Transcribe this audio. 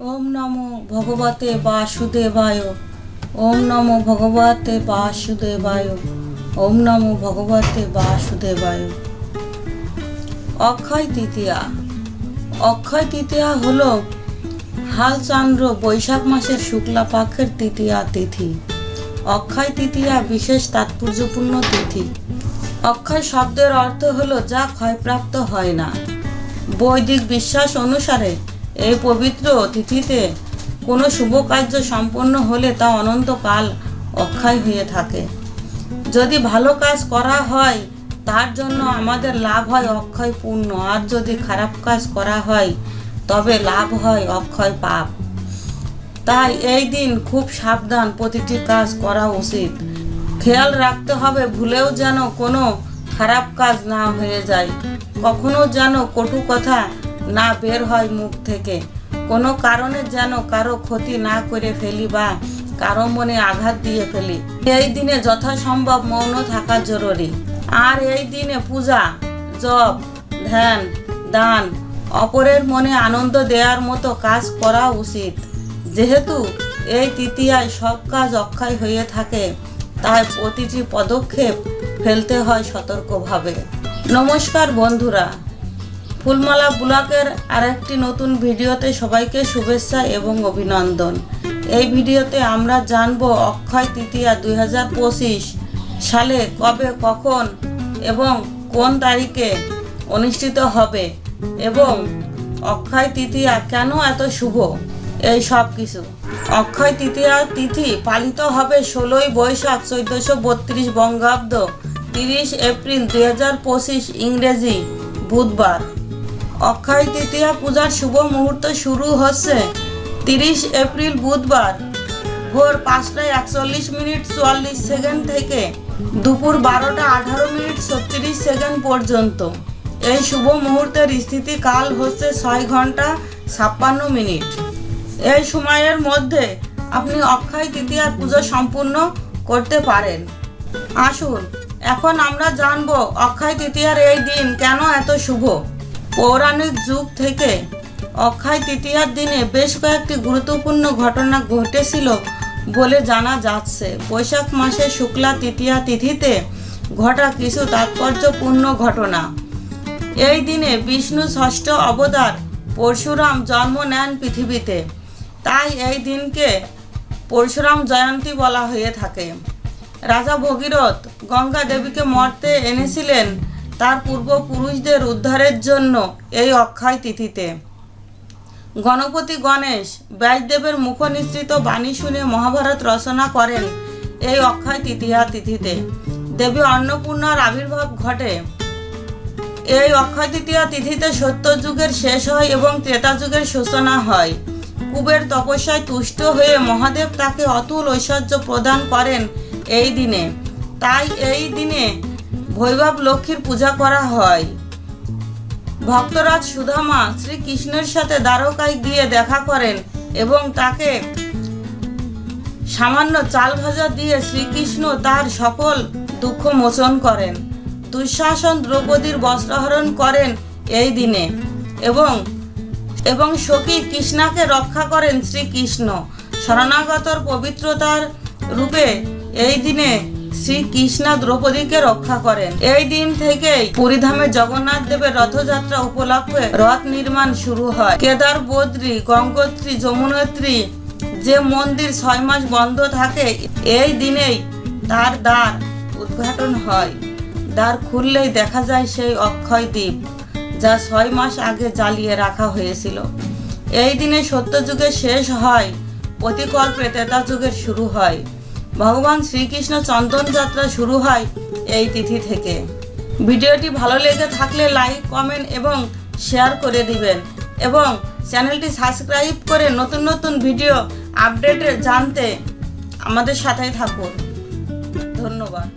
ওম নমো ভগবতে বাসুদেবায়। ওম নমো ভগবতে বাসুদেবায়। ওম নমো ভগবতে বাসুদেবায়। অক্ষয় তৃতীয়া। অক্ষয় তৃতীয়া হলো হালচন্দ্র বৈশাখ মাসের শুক্লা পক্ষের তৃতীয়া তিথি। অক্ষয় তৃতীয়া বিশেষ তাৎপর্যপূর্ণ তিথি। অক্ষয় শব্দের অর্থ হলো যা ক্ষয়প্রাপ্ত হয় না। বৈদিক বিশ্বাস অনুসারে এই পবিত্র তিথিতে কোনো শুভ কার্য সম্পন্ন হলে তা অনন্তকাল অক্ষয় হয়ে থাকে। যদি ভালো কাজ করা হয় তার জন্য আমাদের লাভ হয় অক্ষয় পুণ্য, আর যদি খারাপ কাজ করা হয় তবে লাভ হয় অক্ষয় পাপ। তাই এই দিন খুব সাবধান প্রতিটি কাজ করা উচিত। খেয়াল রাখতে হবে ভুলেও যেন কোনো খারাপ কাজ না হয়ে যায়, কখনো যেন কটু কথা না বের হয় মুখ থেকে, কোনো কারণে যেন কারো ক্ষতি না করে ফেলি বা কারো মনে আঘাত দিয়ে ফেলি। এই দিনে যথাসম্ভব মৌন থাকা জরুরি। আর এই দিনে পূজা, জপ, ধ্যান, দান, অপরের মনে আনন্দ দেওয়ার মতো কাজ করা উচিত। যেহেতু এই তৃতীয়ায় সব কাজ অক্ষয় হয়ে থাকে, তাই প্রতিটি পদক্ষেপ ফেলতে হয় সতর্কভাবে। নমস্কার বন্ধুরা, ফুলমালা ব্লগের আরেকটি নতুন ভিডিওতে সবাইকে শুভেচ্ছা এবং অভিনন্দন। এই ভিডিওতে আমরা জানব অক্ষয় তৃতীয়া 2025 সালে কবে, কখন এবং কোন তারিখে অনুষ্ঠিত হবে এবং অক্ষয় তৃতীয়া কেন এত শুভ, এই সব কিছু। অক্ষয় তৃতীয়া তিথি পালিত হবে 16 বৈশাখ 1432 বঙ্গাব্দ, 30 এপ্রিল 2025 ইংরেজি বুধবার। অক্ষয় তৃতীয়া পূজার শুভ মুহূর্ত শুরু হচ্ছে 30 এপ্রিল বুধবার ভোর 5:41:44 থেকে দুপুর 12:18:36 পর্যন্ত। এই শুভ মুহূর্তের স্থিতিকাল হচ্ছে 6 ঘন্টা 56 মিনিট। এই সময়ের মধ্যে আপনি অক্ষয় তৃতীয়ার পুজো সম্পূর্ণ করতে পারেন। আসুন এখন আমরা জানব অক্ষয় তৃতীয়ার এই দিন কেন এত শুভ। পৌরাণিক যুগ থেকে অক্ষয় তৃতীয়ার দিনে বেশ কয়েকটি গুরুত্বপূর্ণ ঘটনা ঘটেছিল বলে জানা যাচ্ছে। বৈশাখ মাসের শুক্লা তৃতীয়া তিথিতে ঘটা কিছু তাৎপর্যপূর্ণ ঘটনা। এই দিনে বিষ্ণু ষষ্ঠ অবতার পরশুরাম জন্ম নেন পৃথিবীতে, তাই এই দিনকে পরশুরাম জয়ন্তী বলা হয়ে থাকে। রাজা ভগীরথ গঙ্গা দেবীকে মর্তে এনেছিলেন তার পূর্বপুরুষদের উদ্ধারের জন্য এই অক্ষয় তিথিতে। গণপতি গণেশ ব্যাসদেবের মুখনিসৃত বাণী শুনে মহাভারত রচনা করেন এই অক্ষয় তৃতীয়া তিথিতে। দেবী অন্নপূর্ণার আবির্ভাব ঘটে। এই অক্ষয় তৃতীয়া তিথিতে সত্যযুগের শেষ হয় এবং ত্রেতা যুগের সূচনা হয়। কুবের তপস্যায় তুষ্ট হয়ে মহাদেব তাকে অতুল ঐশ্বর্য প্রদান করেন এই দিনে। তাই এই দিনে বৈভব লক্ষ্মীর পূজা করা হয়। ভক্তরাজ সুদামা শ্রীকৃষ্ণের সাথে দ্বারকায় গিয়ে দেখা করেন এবং তাকে সামান্য চাল ভাজা দিয়ে শ্রীকৃষ্ণ তার সকল দুঃখ মোচন করেন। দুঃশাসন দ্রৌপদীর বস্ত্রহরণ করেন এই দিনে এবং সখী কৃষ্ণাকে রক্ষা করেন শ্রীকৃষ্ণ। শরণাগতর পবিত্রতার রূপে এই দিনে শ্রীকৃষ্ণ দ্রৌপদীকে রক্ষা করেন। এই দিন থেকেই পুরীধামে জগন্নাথ দেবের রথযাত্রা উপলক্ষে রথ নির্মাণ শুরু হয়। কেদার, বদ্রী, গঙ্গোত্রী, যমুনোত্রী যে মন্দির 6 মাস বন্ধ থাকে, এই দিনেই তার দ্বার উদ্ঘাটন হয়। দ্বার খুললেই দেখা যায় সেই অক্ষয় দ্বীপ, যা 6 মাস আগে জ্বালিয়ে রাখা হয়েছিল। এই দিনে সত্যযুগের শেষ হয়, প্রতিকল্পে ত্রেতা যুগের শুরু হয়। ভগবান শ্রীকৃষ্ণ চন্দন যাত্রা শুরু হয় এই তিথি থেকে। ভিডিওটি ভালো লেগে থাকলে লাইক, কমেন্ট এবং শেয়ার করে দিবেন এবং চ্যানেলটি সাবস্ক্রাইব করে নতুন নতুন ভিডিও আপডেট জানতে আমাদের সাথেই থাকুন। ধন্যবাদ।